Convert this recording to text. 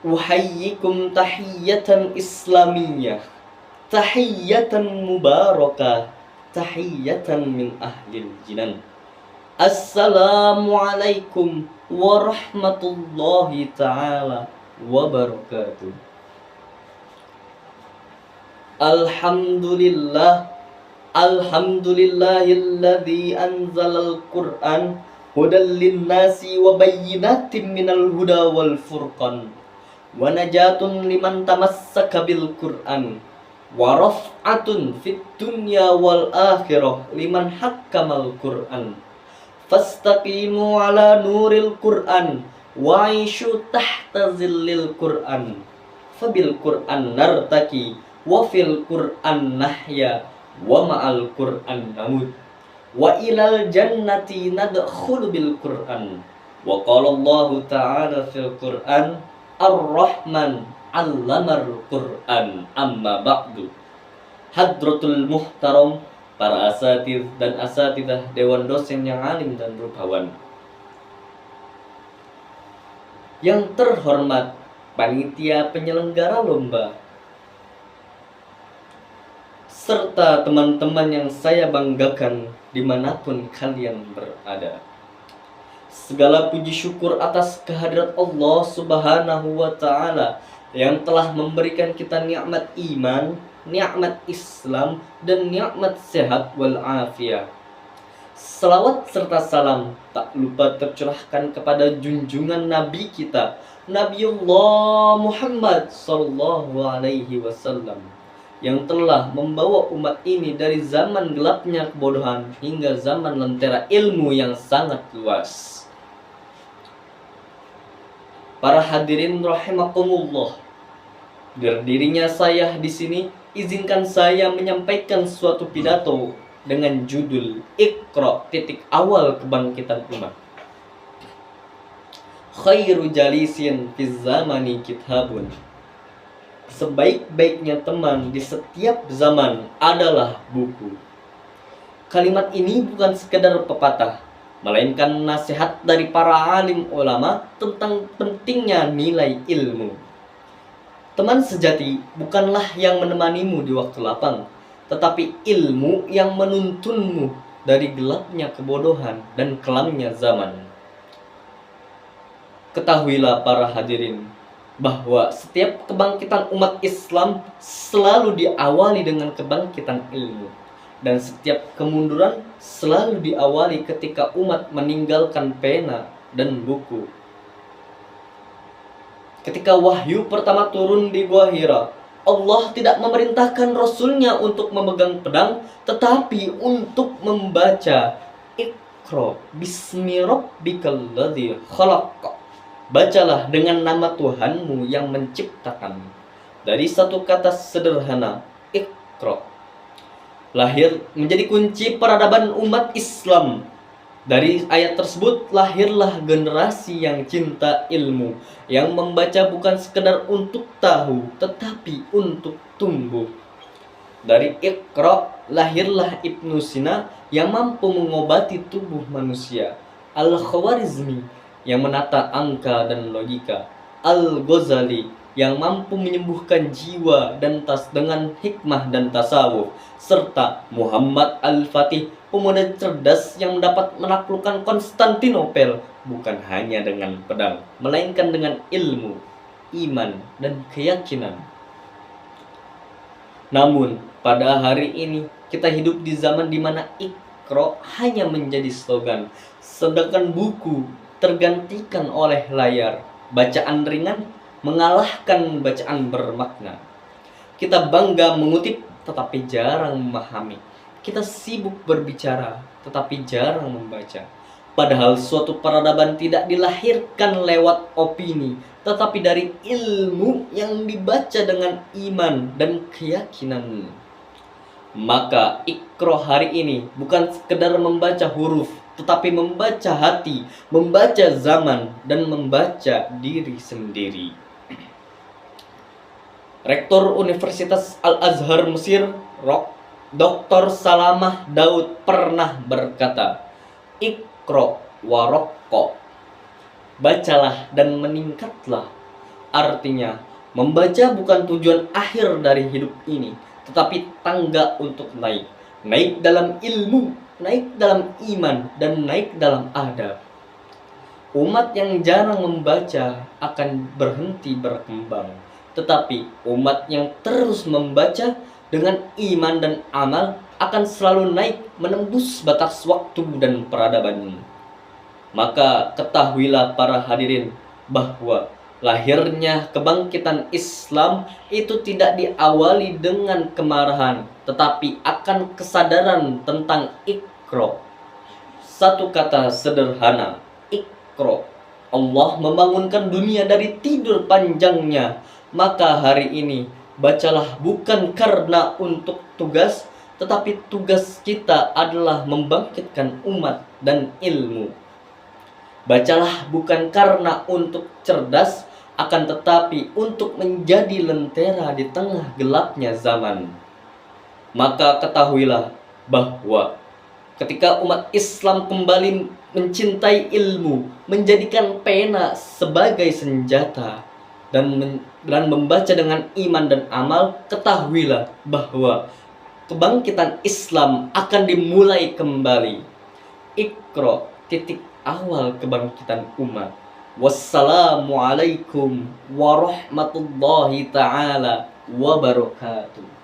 Uhayyikum tahiyyatan islamiyah, tahiyyatan mubarakah, tahiyyatan min ahlil jinan. Assalamualaikum warahmatullahi ta'ala wabarakatuh. Alhamdulillah, alhamdulillahilladzi anzalal Qur'an hudal linnasi wa bayyinatin minal huda wal furqan wa najatun liman tamassaka bil Qur'an wa raf'atun fid dunya wal akhirah liman hakkamal Qur'an fastaqimu ala nuril Qur'an wa aishu tahta zillil Qur'an fabil Qur'an nartaki wa fil Qur'an nahya wa ma'al Qur'an namut wa ilal jannati nadkhulu bil Qur'an wa qala Allah ta'ala fil Qur'an ar-Rahman 'allamal Qur'an amma ba'du. Hadratul muhtaram, para asatidz dan asatidzah dewan dosen yang alim dan rupawan. Yang terhormat panitia penyelenggara lomba, serta teman-teman yang saya banggakan dimanapun kalian berada. Segala puji syukur atas kehadirat Allah Subhanahu wa ta'ala yang telah memberikan kita nikmat iman, nikmat Islam, dan nikmat sehat wal afiat. Salawat serta salam tak lupa tercurahkan kepada junjungan Nabi kita, Nabiullah Muhammad sallallahu alaihi wasallam, yang telah membawa umat ini dari zaman gelapnya kebodohan hingga zaman lentera ilmu yang sangat luas. Para hadirin rahimakumullah, berdirinya saya di sini, izinkan saya menyampaikan suatu pidato dengan judul Iqra titik awal kebangkitan umat. Khairu jalisin fi zamani kitabun. Sebaik-baiknya teman di setiap zaman adalah buku. Kalimat ini bukan sekedar pepatah, melainkan nasihat dari para alim ulama tentang pentingnya nilai ilmu. Teman sejati bukanlah yang menemanimu di waktu lapang, tetapi ilmu yang menuntunmu dari gelapnya kebodohan dan kelamnya zaman. Ketahuilah para hadirin, bahwa setiap kebangkitan umat Islam selalu diawali dengan kebangkitan ilmu, dan setiap kemunduran selalu diawali ketika umat meninggalkan pena dan buku. Ketika wahyu pertama turun di Gua Hira, Allah tidak memerintahkan Rasulnya untuk memegang pedang, tetapi untuk membaca Iqra bismi rabbikal ladzi khalaq. Bacalah dengan nama Tuhanmu yang menciptakan. Dari satu kata sederhana, Iqra, lahir menjadi kunci peradaban umat Islam. Dari ayat tersebut lahirlah generasi yang cinta ilmu, yang membaca bukan sekedar untuk tahu, tetapi untuk tumbuh. Dari Iqra lahirlah Ibnu Sina yang mampu mengobati tubuh manusia, Al-Khwarizmi yang menata angka dan logika, Al-Ghazali yang mampu menyembuhkan jiwa dan dengan hikmah dan tasawuf, serta Muhammad Al-Fatih, pemuda cerdas yang dapat menaklukkan Konstantinopel bukan hanya dengan pedang, melainkan dengan ilmu, iman, dan keyakinan. Namun, pada hari ini kita hidup di zaman di mana Iqra hanya menjadi slogan, sedangkan buku tergantikan oleh layar. Bacaan ringan mengalahkan bacaan bermakna. Kita bangga mengutip tetapi jarang memahami. Kita sibuk berbicara tetapi jarang membaca. Padahal suatu peradaban tidak dilahirkan lewat opini, tetapi dari ilmu yang dibaca dengan iman dan keyakinan. Maka Iqra hari ini bukan sekedar membaca huruf, tetapi membaca hati, membaca zaman, dan membaca diri sendiri. Rektor Universitas Al-Azhar Mesir, Dr. Salamah Daud pernah berkata, Iqra waraqqa, bacalah dan meningkatlah. Artinya, membaca bukan tujuan akhir dari hidup ini, tetapi tangga untuk naik. Naik dalam ilmu, naik dalam iman, dan naik dalam adab. Umat yang jarang membaca akan berhenti berkembang. Tetapi umat yang terus membaca dengan iman dan amal akan selalu naik menembus batas waktu dan peradaban. Maka ketahuilah para hadirin bahwa lahirnya kebangkitan Islam itu tidak diawali dengan kemarahan, tetapi akan kesadaran tentang Iqra. Satu kata sederhana, Iqra. Allah membangunkan dunia dari tidur panjangnya. Maka hari ini bacalah bukan karena untuk tugas, tetapi tugas kita adalah membangkitkan umat dan ilmu. Bacalah bukan karena untuk cerdas, akan tetapi untuk menjadi lentera di tengah gelapnya zaman. Maka ketahuilah bahwa ketika umat Islam kembali mencintai ilmu, menjadikan pena sebagai senjata, dan membaca dengan iman dan amal, ketahuilah bahwa kebangkitan Islam akan dimulai kembali. Iqra, titik awal kebangkitan umat. Wassalamualaikum warahmatullahi ta'ala wabarakatuh.